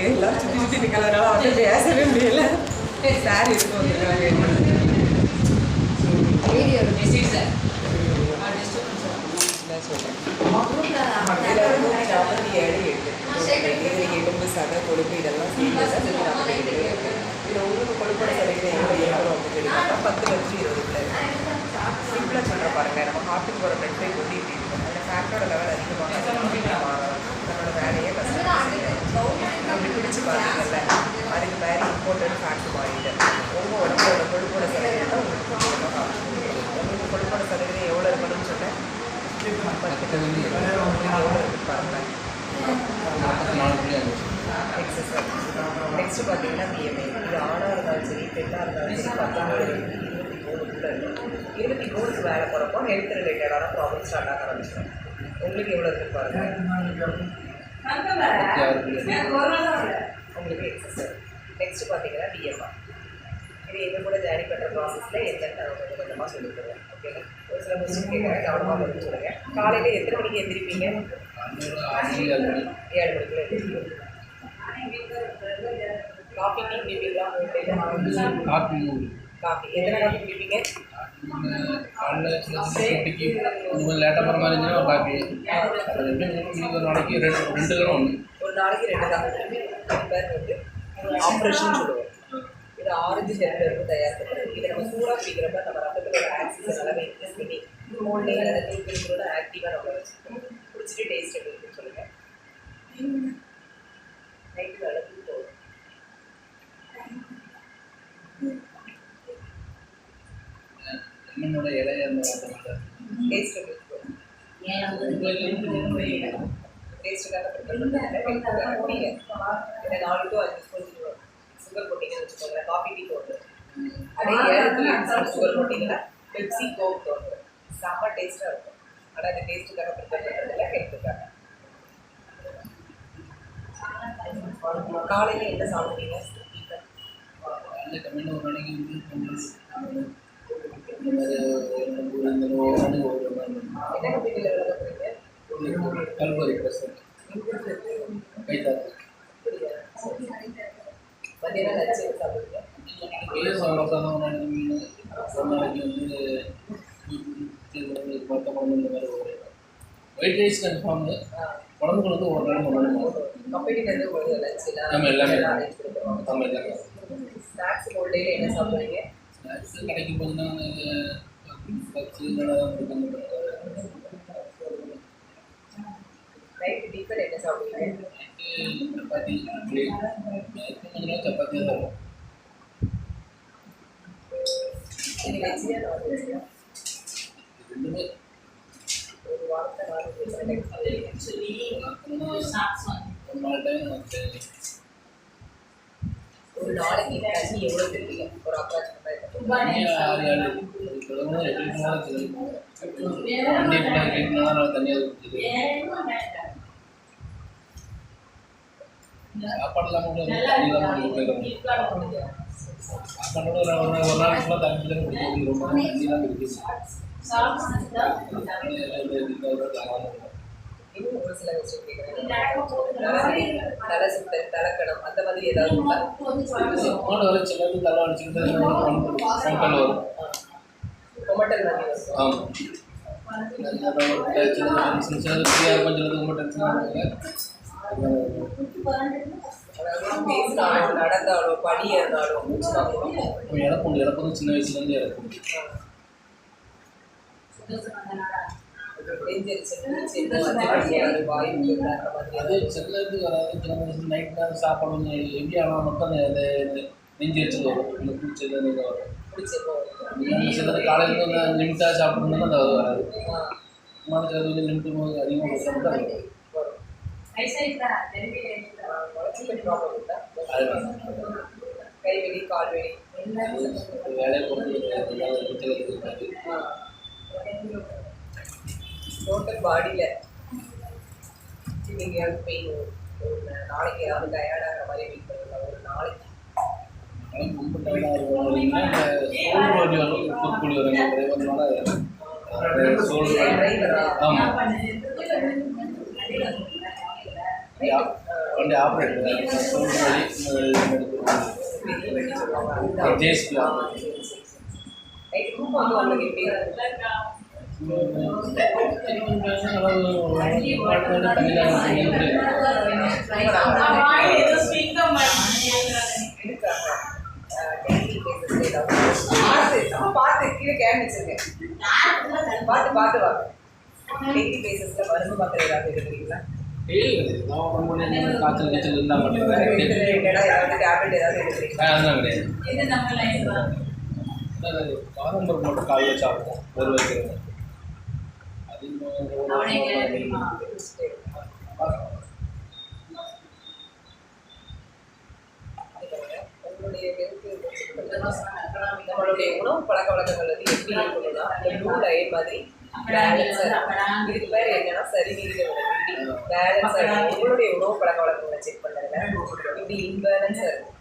இருக்கு. எல்லாம் சுற்றி சுற்றி நிற்கிறதுனால அவர்கிட்ட பேசவே முடியல. சாரி இருக்கும் எலும்பு சதை கொழுப்பு இதெல்லாம் சேர்ந்து இதில் உங்களுக்கு கொழுப்போட சதைக்கு எவ்வளோ ஏற்படும் அப்படின்னு சொல்லி பார்த்தா 10 லட்சம் 20 சிம்பிளாக சொல்கிற பாருங்கள். நம்ம ஹார்ட்டுக்கு போகிற பிளட் பைப் ஒட்டி இப்படி இருக்கும். அந்த ஃபேக்டோட லெவல் அதிகமாக நம்மளோட வேலையே கஷ்டம் அப்படி பிடிச்சி பார்த்தீங்கல்ல, அதுக்கு வேறு இம்பார்ட்டன்ட் ஃபேக்ட் மாறிட்டு உங்கள் உடம்போட கொழுப்போட சதவீதம் தான் உங்களுக்கு கொழுப்போட சதவீதம் எவ்வளோ இருக்கணும்னு சொன்னேன். எவ்வளோ இருக்குன்னு பாருங்கள். நெக்ஸ்ட் பார்த்தீங்கன்னா பிஎம்ஐ. இது ஆணாக இருந்தாலும் சரி பெண்ணாக இருந்தாலும் சரி 23க்கு வேலை போகிறப்போ ஹெல்த் ரிலேட்டடான ப்ராப்ளம் ஸ்டார்ட் ஆக ஆரம்பிச்சிடும். உங்களுக்கு எவ்வளோ இருக்குன்னு பாருங்கள். உங்களுக்கு எக்ஸசைஸ். நெக்ஸ்ட் பார்த்தீங்கன்னா டிஎம்ஆர். இது எங்கள் கூட ஜாயின் பண்ணுற ப்ராசஸில் என்னென்னு நான் கொஞ்சம் கொஞ்சமாக சொல்லித் தருவேன். ஓகேங்களா? ஒரு சில கொஸ்டின் கேட்குறேன், கவனமாக வந்து சொல்லுங்கள். காலையில் எத்தனை மணிக்கு எழுந்திருப்பீங்க? 7 மணிக்குள்ள எழுந்திருப்பீங்க. காஃபி டீ குடிப்பீங்களா? காஃபி எத்தனை காஃபி குடிப்பீங்க? லேட்டாக போகிற மாதிரி இருந்துச்சுன்னா காஃபி ஒரு நாளைக்கு 2 தடவை. ஒரு நாளைக்கு 2 காஃபி. பேர் வந்து ஆப்ரேஷன் சொல்லுவோம். இது ஆரஞ்சு ஹெல்த் இருந்து தயார் பண்ணுறது. இதை நம்ம சூடாக குடிக்கிறப்ப நம்ம ரத்தத்தோட ஆக்சிஜன் நல்லா இன்க்ரீஸ் பண்ணி ஹோல்டிங் அந்த டீச்சரோட ஆக்டிவாக நம்ம வச்சுக்கணும். குடிச்சிட்டு டேஸ்ட் எப்படி இருக்குன்னு சொல்லுங்கள். நைட்டு நல்லா தூக்கம். என்னோட இலைய டேஸ்ட் எப்படி இருக்கும்? டேஸ்ட்டுக்காக ப்ரிப்பேர் பண்ணுறேன். இதை 4 to 5 ஸ்பூன் சுகர் போட்டிங்கன்னு வச்சுக்கோங்க. காஃபி டீ தோன்று அதே 7 to 8 சுகர் போட்டிங்கன்னா பெப்சி கோக் தோன்று செம்ம டேஸ்ட்டாக இருக்கும். ஆனால் அந்த டேஸ்ட்டுக்காக ப்ரிப்பேர் பண்ணுறதில்ல, ஹெல்த்துக்காக. காலையில் என்ன சாப்பிடுவீங்க? கம்மியாக ஒரு நாளைக்கு என்ன கம்பெனியில் வேலை பார்க்குறீங்க? கல்வரி பிரசன் கைத்தாக்கு. மத்தியானம் லட்சம் சாப்பிடுவீங்க? மீன் ஒரு நாளைக்கு மற்ற குழம்பு இந்த மாதிரி ஒரு ஒயிட் ரைஸ் கன்ஃபார்மு. குழம்புகள் வந்து ஒரு நாள் கம்பெனிலேருந்து உங்களுக்கு லட்சம் நம்ம எல்லாமே அரேஞ்ச் கொடுக்குறோம். நம்ம எல்லாமே. ஸ்நாக்ஸ் ஹோல் டேயில் என்ன சாப்பிடுவீங்க? ஸ்நாக்ஸ் கிடைக்கும் போதுன்னா நைட்டு டிஃபன் என்ன சாப்பிடுவீங்க? சப்பாத்தி இட்லி சப்பாத்தியாக தரும். இது வெஜ்ஜியா நான்வெஜ்ஜியா? ரெண்டுமே ஒரு வாரத்தை 4 ஒரு நாலு டைம் ஒரு நாளைக்கு தண்ணி எவ்வளோ தெரியுங்க? ஒரு அப்ராக்சிமேட்டாக 6 தனியாக சாப்பாடுலாம் கூட சாப்பாடோட ஒரு நாள் ஃபுல்லாக தண்ணி தான் குடிக்கிறது. ரொம்ப தண்ணி தான் குடிக்கிறது. இன்னும் ஒரு சில விஷயம் கேட்குறேன். தலை சுத்தல், தலைக்கணம் அந்த மாதிரி ஏதாவது உண்டா? மூணு வரை சிலது தலை அடிச்சுக்கிட்டு பொங்கல் வரும். கொமட்டல் மாதிரி வரும். ஆமாம். சின்ன ஃப்ரீயாக இருக்கும். சிலது ரொம்ப டென்ஷனாக பேசினாலும் நடந்தாலும் படி ஏறினாலும் இறக்கும். இறப்பதும் சின்ன வயசுலேருந்து இறக்கும். அது சிலது வராது. சில வயசு நைட் நேரம் சாப்பாடு கொஞ்சம் எப்படி ஆனால் மட்டும் அந்த நெஞ்செரிச்சல் வரும். இந்த பிடிச்சது நீங்கள் வரும். சிலது காலையில் வந்து லிமிட்டாக சாப்பிடணும்னா அந்த அது வராது. மாதிரி அது வந்து லிமிட்டு போது அதிகமாக கொடுத்தா அது வரும். கைவெளி கால்வெளி வேலையை பொறுத்து இருக்காது. டோட்டல் பாடியில் நீங்கள் பெயின் ஒரு நாளைக்கு ஏதாவது டயர்டாகிற மாதிரி ஃபீல் பண்ணுறீங்களா? ஒரு நாளைக்கு ரொம்ப டயர்டாக இருக்கும் அப்படின்னா இந்த சோல் வலி வரும், புற்குழி வரும். சோல் ஆமாம். வண்டி ஆப்ரேட்டர் பெரிய வண்டி சொல்லுவாங்க ஜேஎஸ்பி நைட்டு தூக்கம் வந்து உங்களுக்கு எப்படி பார்த்து கீழே கேன் வச்சிருக்கேன் பார்த்து பார்த்து வாங்க டெய்லி பேசிஸ்ல மருந்து மாத்திரை ஏதாவது எடுக்கிறீங்களா காய்ச்சல் காய்ச்சல் இருந்தால் மட்டும் ஏதாவது டேப்லெட் ஏதாவது எடுக்கிறீங்களா அதெல்லாம் கிடையாது பாரம்பரியம் மட்டும் காலையில் சாப்பிடுவோம் ஒரு வைக்கிறது நம்மளுடைய உணவு பழக்க வழக்கங்கள் வந்து எப்படி இருக்கணும்னா இந்த ப்ளூ லைன் மாதிரி இதுக்கு பேர் என்னன்னா சரிவீக பேலன்ஸ். உங்களுடைய உணவு பழக்க வழக்கங்களை செக் பண்ணுங்க. இப்படி இன்பேலன்ஸ் இருக்கும்.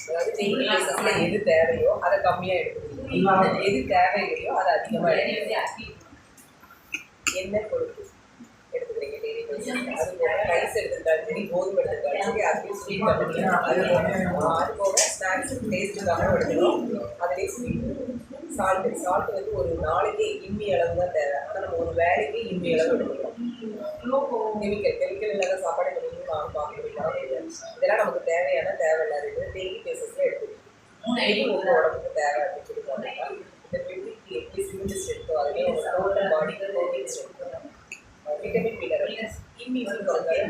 அதாவது டெய்லி பேசஸ்ல எது தேவையோ அதை கம்மியாக எடுத்துக்கணும், எது தேவையில்லையோ அதை அதிகமாக எடுத்துக்கணும். என்ன கொழுப்பு எடுத்துக்கிறீங்க டெய்லி பேசஸ், அது போக ரைஸ் எடுத்துக்கிட்டாலும் சரி, கோதுமை எடுத்துக்கிட்டாலும் சரி, அதுலேயும் ஸ்வீட் பண்ணிக்கலாம். அது போக ஸ்நாக்ஸ் டேஸ்ட்டுக்காக எடுக்கணும். அதுலேயே ஸ்வீட் சால்ட் வந்து ஒரு நாளைக்கு இம்மி அளவு தான் தேவை. ஆனால் நம்ம ஒரு வேலைக்கு இம்மி அளவு எடுக்கணும். கெமிக்கல் இல்லாத சாப்பாடு நீங்களும் நானும் பார்க்கணும். இதெல்லாம் நமக்கு தேவையான தேவையில்லாத இது டெய்லி பேசஸில் எடுத்துக்கணும். டெய்லி உங்கள் உடம்புக்கு தேவை அப்படின்னு சொல்லி பார்த்தீங்கன்னா இந்த பெட்டிக்கு எப்படி சிமெண்ட் எடுத்தோம், அதுலேயே ஒரு டோட்டல் பாடிக்கு ப்ரோட்டீன் எடுக்கணும். விட்டமின் மினரல் இம்மி வந்து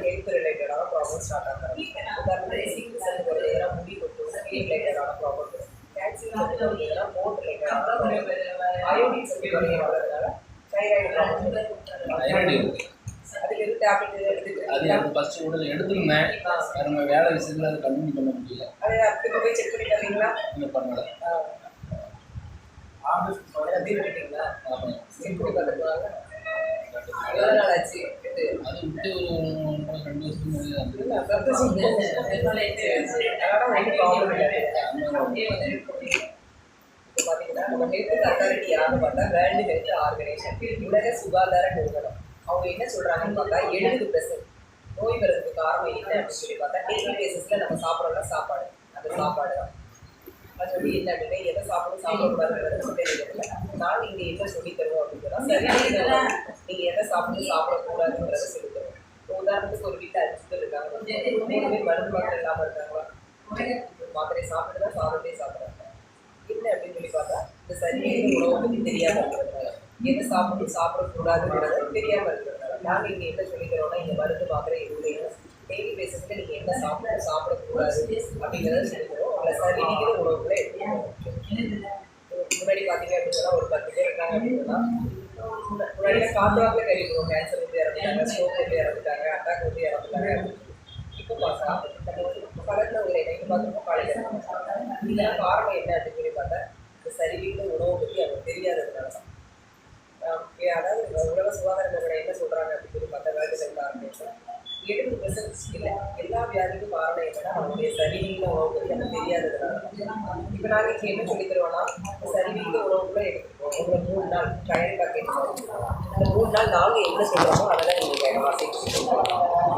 ஹெல்த் ரிலேட்டடான ப்ராப்ளம் ஸ்டார்ட் ஆகும். உதாரணத்துக்கு சிங்க் சத்து குறையினா முடி கொட்டும், ஸ்கின் ரிலேட்டடான ப்ராப்ளம் வரும். கேல்சியம் சத்து குறையினா போன் ரிலேட்டடான அயோடின் சத்து குறைய வர்றதுனால தைராய்டு ப்ராப்ளம். அதுக்கு எது டேப்லெட் எடுத்துட்டு அது எனக்கு ஃபஸ்ட்டு உடல் எடுத்துருந்தேன். நம்ம வேலை விஷயத்தில் அதை கண்டினியூ பண்ண முடியல. அதை அதுக்கு போய் செக் பண்ணிட்டு வந்தீங்களா? இன்னும் பண்ணலை. எப்படி பண்ணிட்டீங்களா? செக் பண்ணி பார்த்துக்குவாங்க. எவ்வளோ நாள் ஆச்சு? அது விட்டு ஒரு 2 வருஷம் இப்போ பார்த்தீங்கன்னா நம்ம ஹெல்த் அத்தாரிட்டி யாருன்னு பார்த்தா வேர்ல்டு ஹெல்த் ஆர்கனைசேஷன், உலக சுகாதார நிறுவனம். அவங்க என்ன சொல்கிறாங்கன்னு பார்த்தா 70% நோய் வர்றதுக்கு காரணம் என்ன அப்படின்னு சொல்லி பார்த்தா டெய்லி பேசிஸில் நம்ம சாப்பிட்றோம்னா சாப்பாடு, அந்த சாப்பாடு தான். அது வந்து என்ன அப்படின்னா எதை சாப்பிடக்கூடாதுங்கிறது தெரியல. நாங்கள் இங்கே என்ன சொல்லித் தருவோம் அப்படின்னு சொன்னால் சரி, நீங்கள் எதை சாப்பிடக்கூடாதுங்கிறத சொல்லித் தருவோம். உதாரணத்துக்கு ஒரு வீட்டில் 5 பேர் இருக்காங்க, 3 பேர் மருந்து மாத்திரை இல்லாமல் இருக்காங்களா? மாத்திரை சாப்பிட்டு தான் சாதத்தையே சாப்பிட்றாங்க. என்ன அப்படின்னு சொல்லி பார்த்தா இந்த சரியான உணவை பற்றி தெரியாமல் இருக்கிறதுனால, எதை சாப்பிடக்கூடாதுங்கிறத தெரியாமல் இருக்கிறதுனால நாங்கள் இங்கே என்ன சொல்லிக்கிறோம்னா இந்த மருந்து மாத்திரை எதுவும் டெய்லி பேசிஸ்க்கு நீங்கள் என்ன சாப்பிடக்கூடாது அப்படிங்கிறத சொல்லிக்கிறோம். உங்களை சரிவிகிற உணவுகளை எடுத்துக்கணும். முன்னாடி பார்த்தீங்க அப்படின்னா ஒரு 10 பேர் இருக்காங்க அப்படின்னா முன்னாடி காத்துவாக்கில் கழிவுவோம். கேன்சர் வந்து இறந்துட்டாங்க, ஸ்ட்ரோக் வந்து இறந்துட்டாங்க, அட்டாக் வந்து இறந்துட்டாங்க. இப்போ பார்த்தா பக்கத்தில் ஒரு நைட்டு பார்த்துருக்கோம், காலையில் இதெல்லாம் காரணம் என்ன அப்படின்னு சொல்லி பார்த்தா இந்த சரிவிகிற உணவை பற்றி அவங்க தெரியாததுனால தான். அதாவது உலக சுகாதார நிறுவனம் என்ன சொல்கிறாங்க அப்படின்னு சொல்லி பார்த்தா வேர்ல்டு ஹெல்த் ஆர்கனைசேஷன் 70% இல்லை எல்லா வியாதிக்கும் காரணம் என்னன்னா நம்மளுடைய சரிவிகிற உணவு பற்றி நம்ம தெரியாததுனால. இப்போ நாங்கள் இங்கே என்ன சொல்லி தருவோம்னா சரிவிகிற உணவுக்குள்ளே எடுத்துக்கோம். ஒரு 3 நாள் ட்ரையல் பேக்கேஜ் அந்த 3 நாள் நாங்கள் என்ன சொல்கிறோமோ அதெல்லாம் நீங்கள் கேட்கலாம்.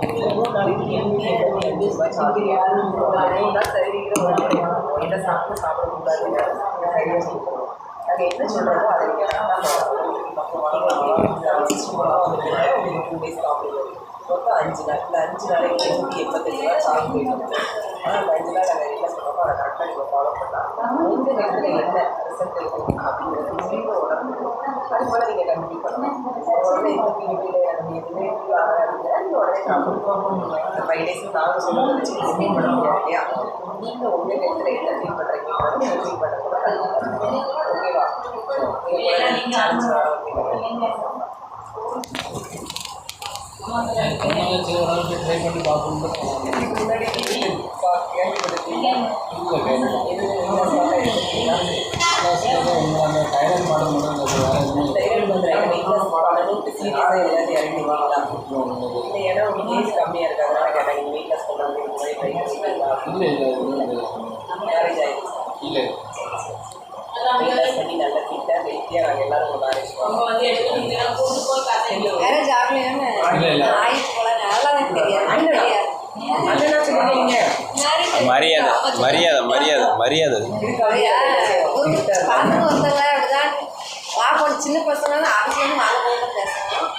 இந்த 3 நாளைக்கு 80 ரூபாய் சார்ஜ். 3 நாள் சரிவிகிற உணவு எடுக்கணும், எதை சாப்பிடக்கூடாதுன்னு சரியாக சொல்லுவோம். நாங்கள் என்ன சொல்கிறோமோ அதை நீங்கள் 2 டேஸ் சாப்பிடுவோம். மொத்தம் 5 நாள். இந்த 5 நாளைக்கு 188 ரூபா சார்ஜ் போயிட்டு. ஆனால் அந்த 5 நாள் நாங்கள் என்ன சொல்கிறோமோ அதை கரெக்டாக நீங்கள் ஃபாலோ பண்ணால் உங்கள் நேரத்தில் என்ன ரிசல்ட் இருக்கும் அப்படிங்கிறது உங்கள் உடம்பு அது போல் நீங்கள் கண்டினியூ பண்ணலாம். உடனே இந்த வீடியோவில் நம்ம எதுவுமே ஃபீல் ஆகாது அப்படின்னா நீங்கள் உடனே சாப்பிடுவோம். இந்த 5 டேஸும் நாங்கள் சொல்கிறத வச்சு நீங்கள் ஃபீல் பண்ண முடியாது இல்லையா? நீங்கள் உங்கள் நேரத்தில் என்ன ஃபீல் பண்ணுறீங்க நீங்கள் ஃபீல் பண்ணுறது ஓகேவா? ட்ரை பண்ணி பார்க்கணும். முன்னாடி அந்த டைரக்ட் மாடல் மட்டும் ஏன்னா உங்களுக்கு ஏஜ் கம்மியாக இருக்குது அதனால கேட்டேன். நீங்கள் வெயிட் லாஸ் பண்ணுறாங்க இல்லை மேரேஜ் ஆகிடுச்சு இல்லை வெயிட் லாஸ் பண்ணி நல்ல ஃபிட்டாக ஹெல்த்தியாக நாங்கள் எல்லாரும் உங்கள் மேரேஜ் மேரேஜ் ஆகலையான்னு இல்லை ஆயிட்டு போல நல்லா தெரியாது. மரியாதை மரியாதை மரியாதை மரியாதை பசங்க ஒருத்தவங்க அப்படிதான் சின்ன பசங்க தான் அரசு வாங்க போக பேசுறாங்க